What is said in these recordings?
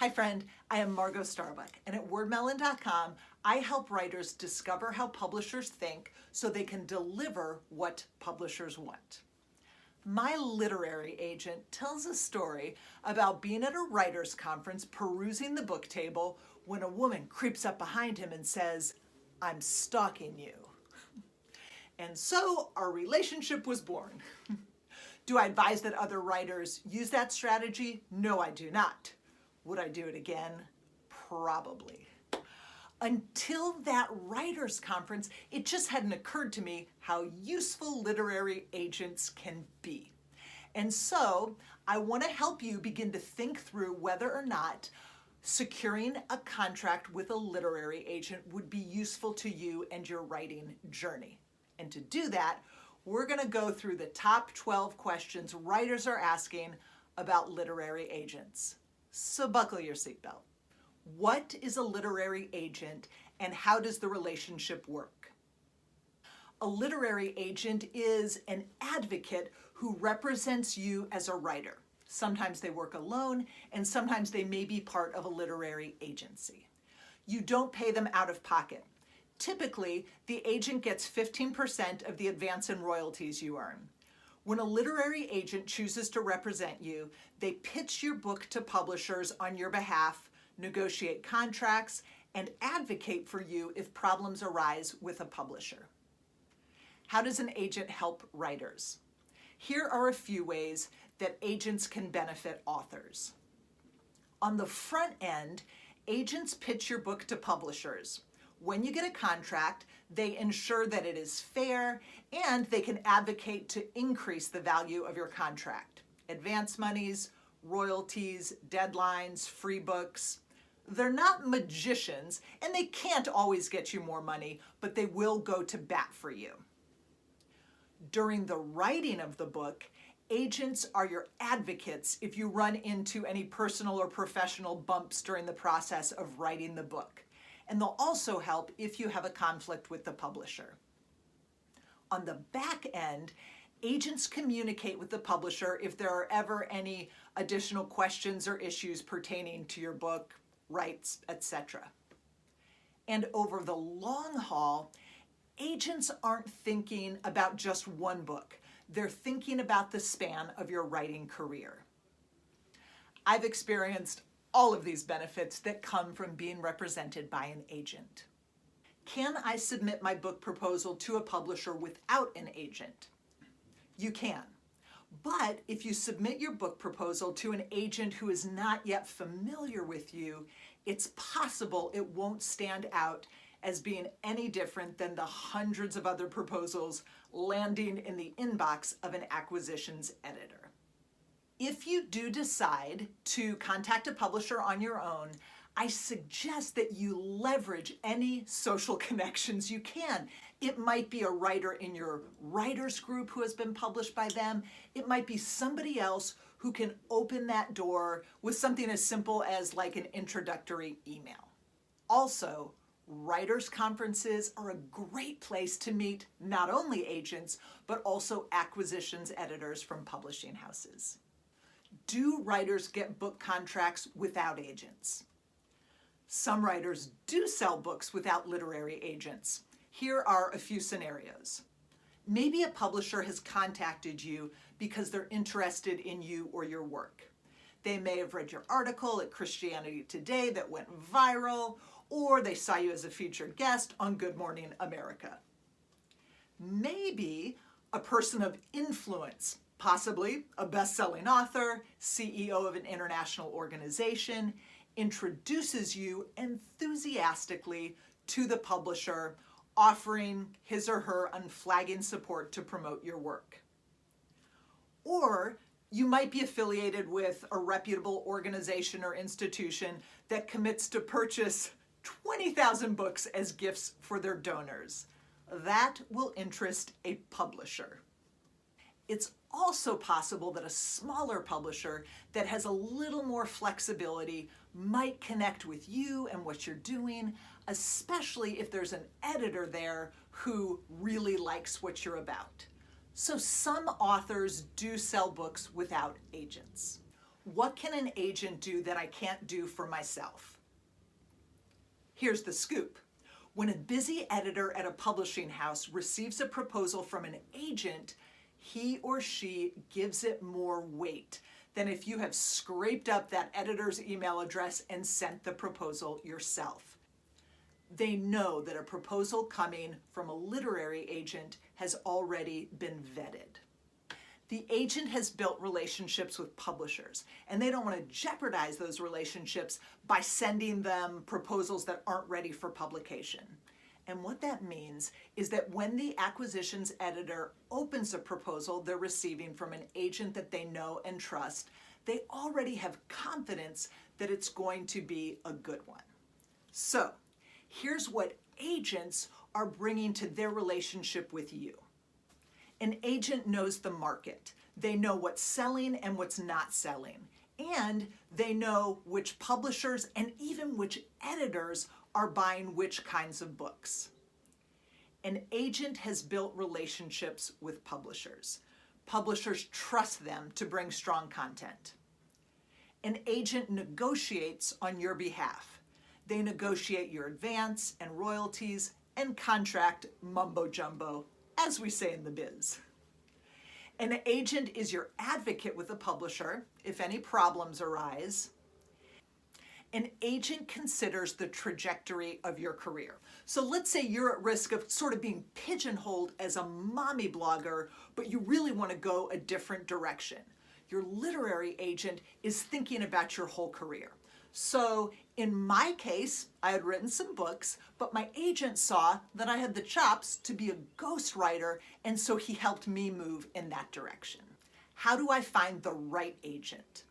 Hi friend, I am Margot Starbuck, and at wordmelon.com, I help writers discover how publishers think so they can deliver what publishers want. My literary agent tells a story about being at a writer's conference perusing the book table when a woman creeps up behind him and says, "I'm stalking you." And so our relationship was born. Do I advise that other writers use that strategy? No, I do not. Would I do it again? Probably. Until that writers' conference, it just hadn't occurred to me how useful literary agents can be. And so I want to help you begin to think through whether or not securing a contract with a literary agent would be useful to you and your writing journey. And to do that, we're going to go through the top 12 questions writers are asking about literary agents. So buckle your seatbelt. What is a literary agent and how does the relationship work? A literary agent is an advocate who represents you as a writer. Sometimes they work alone and sometimes they may be part of a literary agency. You don't pay them out of pocket. Typically, the agent gets 15% of the advance and royalties you earn. When a literary agent chooses to represent you, they pitch your book to publishers on your behalf, negotiate contracts, and advocate for you if problems arise with a publisher. How does an agent help writers? Here are a few ways that agents can benefit authors. On the front end, agents pitch your book to publishers. When you get a contract, they ensure that it is fair and they can advocate to increase the value of your contract. Advance monies, royalties, deadlines, free books. They're not magicians and they can't always get you more money, but they will go to bat for you. During the writing of the book, agents are your advocates if you run into any personal or professional bumps during the process of writing the book. And they'll also help if you have a conflict with the publisher. On the back end, agents communicate with the publisher if there are ever any additional questions or issues pertaining to your book, rights, etc. And over the long haul, agents aren't thinking about just one book. They're thinking about the span of your writing career. I've experienced all of these benefits that come from being represented by an agent. Can I submit my book proposal to a publisher without an agent? You can. But if you submit your book proposal to an agent who is not yet familiar with you, it's possible it won't stand out as being any different than the hundreds of other proposals landing in the inbox of an acquisitions editor. If you do decide to contact a publisher on your own, I suggest that you leverage any social connections you can. It might be a writer in your writers group who has been published by them. It might be somebody else who can open that door with something as simple as like an introductory email. Also, writers' conferences are a great place to meet not only agents, but also acquisitions editors from publishing houses. Do writers get book contracts without agents? Some writers do sell books without literary agents. Here are a few scenarios. Maybe a publisher has contacted you because they're interested in you or your work. They may have read your article at Christianity Today that went viral, or they saw you as a featured guest on Good Morning America. Maybe a person of influence, possibly a best-selling author, CEO of an international organization, introduces you enthusiastically to the publisher, offering his or her unflagging support to promote your work. Or you might be affiliated with a reputable organization or institution that commits to purchase 20,000 books as gifts for their donors. That will interest a publisher. It's also possible that a smaller publisher that has a little more flexibility might connect with you and what you're doing, especially if there's an editor there who really likes what you're about. So some authors do sell books without agents. What can an agent do that I can't do for myself? Here's the scoop. When a busy editor at a publishing house receives a proposal from an agent, he or she gives it more weight than if you have scraped up that editor's email address and sent the proposal yourself. They know that a proposal coming from a literary agent has already been vetted. The agent has built relationships with publishers, and they don't want to jeopardize those relationships by sending them proposals that aren't ready for publication. And what that means is that when the acquisitions editor opens a proposal they're receiving from an agent that they know and trust, they already have confidence that it's going to be a good one. So, here's what agents are bringing to their relationship with you. An agent knows the market. They know what's selling and what's not selling. And they know which publishers and even which editors are buying which kinds of books. An agent has built relationships with publishers. Publishers trust them to bring strong content. An agent negotiates on your behalf. They negotiate your advance and royalties and contract mumbo jumbo, as we say in the biz. An agent is your advocate with a publisher if any problems arise. An agent considers the trajectory of your career. So let's say you're at risk of sort of being pigeonholed as a mommy blogger, but you really want to go a different direction. Your literary agent is thinking about your whole career. So in my case, I had written some books, but my agent saw that I had the chops to be a ghostwriter, and so he helped me move in that direction. How do I find the right agent?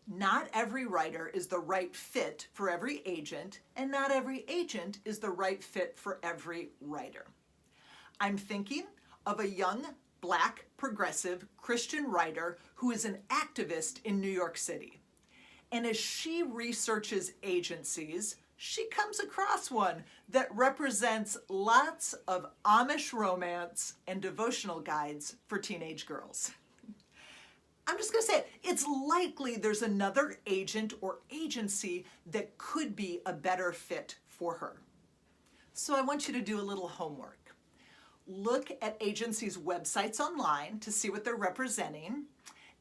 Not every writer is the right fit for every agent, and not every agent is the right fit for every writer. I'm thinking of a young, Black, progressive, Christian writer who is an activist in New York City. And as she researches agencies, she comes across one that represents lots of Amish romance and devotional guides for teenage girls. I'm just going to say it. It's likely there's another agent or agency that could be a better fit for her. So I want you to do a little homework. Look at agencies' websites online to see what they're representing,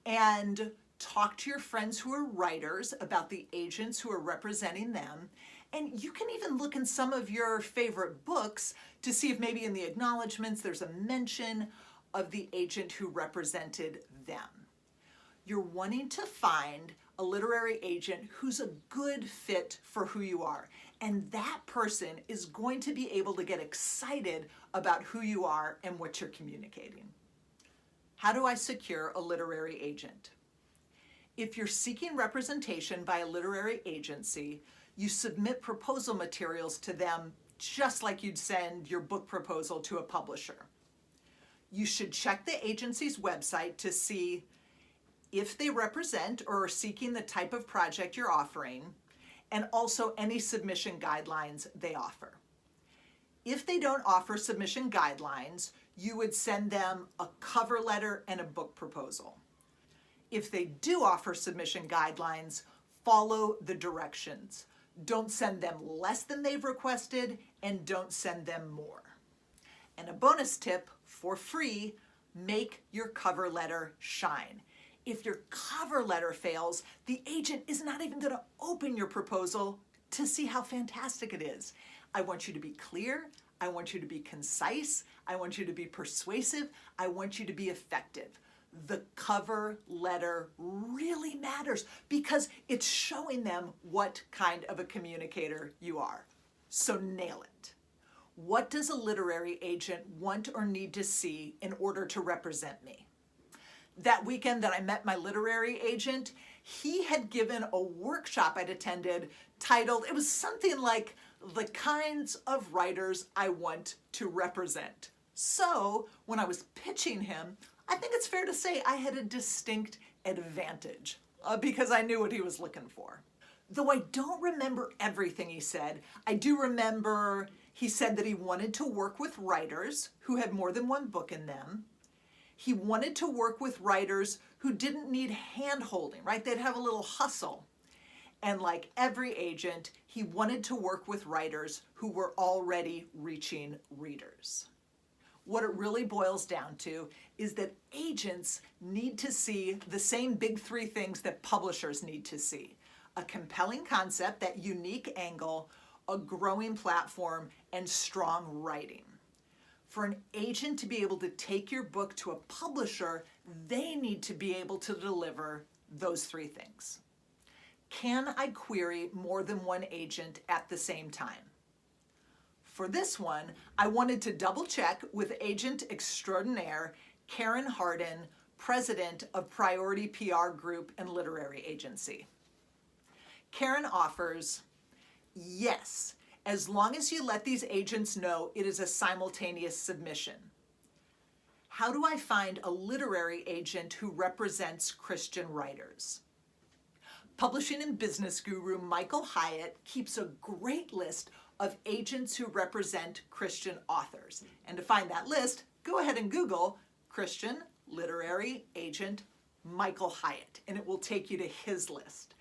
and talk to your friends who are writers about the agents who are representing them. And you can even look in some of your favorite books to see if maybe in the acknowledgments there's a mention of the agent who represented them. You're wanting to find a literary agent who's a good fit for who you are. And that person is going to be able to get excited about who you are and what you're communicating. How do I secure a literary agent? If you're seeking representation by a literary agency, you submit proposal materials to them just like you'd send your book proposal to a publisher. You should check the agency's website to see if they represent or are seeking the type of project you're offering, and also any submission guidelines they offer. If they don't offer submission guidelines, you would send them a cover letter and a book proposal. If they do offer submission guidelines, follow the directions. Don't send them less than they've requested, and don't send them more. And a bonus tip, for free, make your cover letter shine. If your cover letter fails, the agent is not even going to open your proposal to see how fantastic it is. I want you to be clear. I want you to be concise. I want you to be persuasive. I want you to be effective. The cover letter really matters because it's showing them what kind of a communicator you are. So nail it. What does a literary agent want or need to see in order to represent me? That weekend that I met my literary agent, he had given a workshop I'd attended titled, it was something like, The Kinds of Writers I Want to Represent. So when I was pitching him, I think it's fair to say I had a distinct advantage because I knew what he was looking for. Though I don't remember everything he said, I do remember he said that he wanted to work with writers who had more than one book in them. He wanted to work with writers who didn't need hand-holding, right? They'd have a little hustle. And like every agent, he wanted to work with writers who were already reaching readers. What it really boils down to is that agents need to see the same big three things that publishers need to see: a compelling concept, that unique angle, a growing platform, and strong writing. For an agent to be able to take your book to a publisher, they need to be able to deliver those three things. Can I query more than one agent at the same time? For this one, I wanted to double check with agent extraordinaire Karen Hardin, president of Priority PR Group and Literary Agency. Karen offers, yes, as long as you let these agents know it is a simultaneous submission. How do I find a literary agent who represents Christian writers? Publishing and business guru Michael Hyatt keeps a great list of agents who represent Christian authors. And to find that list, go ahead and Google Christian Literary Agent Michael Hyatt, and it will take you to his list.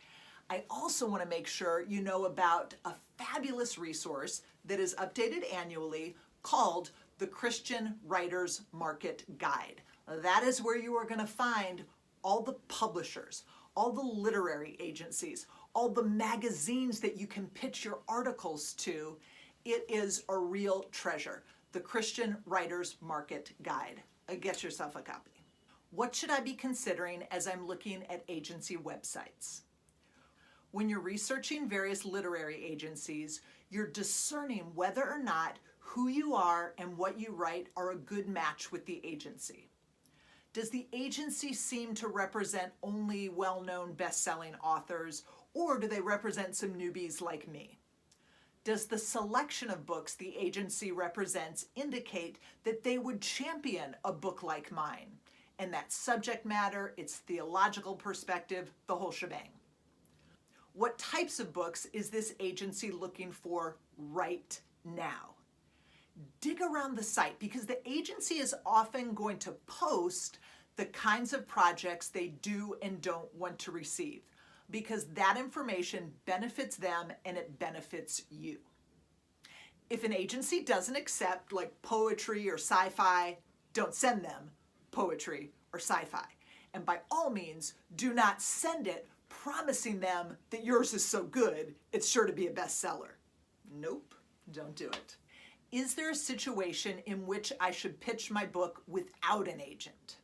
I also want to make sure you know about a fabulous resource that is updated annually called the Christian Writers Market Guide. That is where you are going to find all the publishers, all the literary agencies, all the magazines that you can pitch your articles to. It is a real treasure. The Christian Writers Market Guide. Get yourself a copy. What should I be considering as I'm looking at agency websites? When you're researching various literary agencies, you're discerning whether or not who you are and what you write are a good match with the agency. Does the agency seem to represent only well-known best-selling authors, or do they represent some newbies like me? Does the selection of books the agency represents indicate that they would champion a book like mine, and that subject matter, its theological perspective, the whole shebang? What types of books is this agency looking for right now? Dig around the site, because the agency is often going to post the kinds of projects they do and don't want to receive, because that information benefits them and it benefits you. If an agency doesn't accept like poetry or sci-fi, don't send them poetry or sci-fi. And by all means, do not send it promising them that yours is so good, it's sure to be a bestseller. Nope, don't do it. Is there a situation in which I should pitch my book without an agent?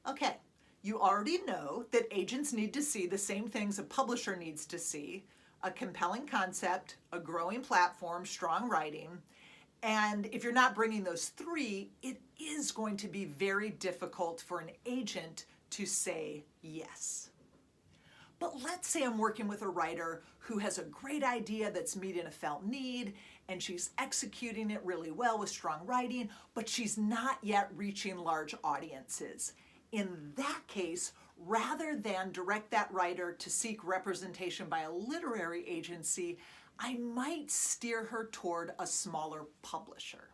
Okay, you already know that agents need to see the same things a publisher needs to see: a compelling concept, a growing platform, strong writing. And if you're not bringing those three, it is going to be very difficult for an agent to say yes. But let's say I'm working with a writer who has a great idea that's meeting a felt need, and she's executing it really well with strong writing, but she's not yet reaching large audiences. In that case, rather than direct that writer to seek representation by a literary agency, I might steer her toward a smaller publisher.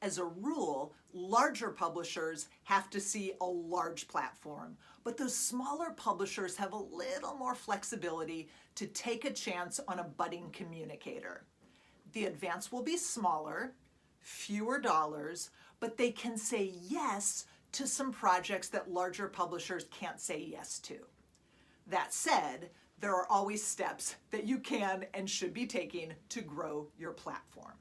As a rule, larger publishers have to see a large platform, but those smaller publishers have a little more flexibility to take a chance on a budding communicator. The advance will be smaller, fewer dollars, but they can say yes to some projects that larger publishers can't say yes to. That said, there are always steps that you can and should be taking to grow your platform.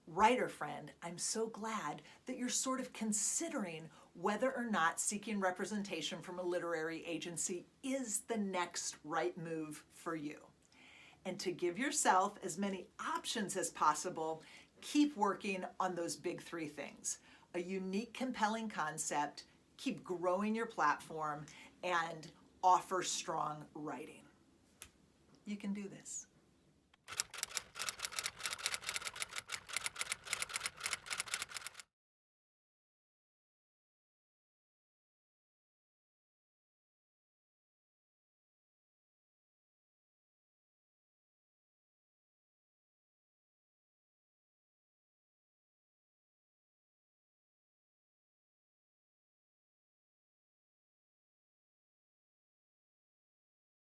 Writer friend, I'm so glad that you're sort of considering whether or not seeking representation from a literary agency is the next right move for you. And to give yourself as many options as possible, keep working on those big three things: a unique, compelling concept, keep growing your platform, and offer strong writing. You can do this.